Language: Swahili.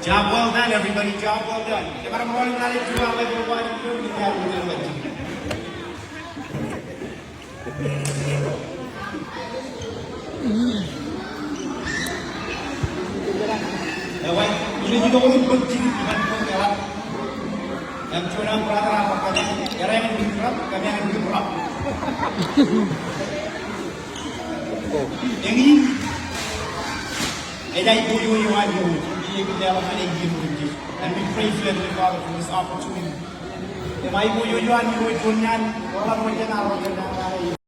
Job well done, everybody. Job well done. Kita maraming nalit juga oleh perubahan itu kita benar benar. Ewan, ini juga urut penting dengan pengerat. Yang cuma perantara apa kami? Era yang lebih berat, kami yang lebih berat. Yang ini, ada ibu you ayu, dia dalam hal ini mungkin. And we pray for Heavenly Father for this opportunity. Yang ibu you ayu, itu nyan, orang macam apa?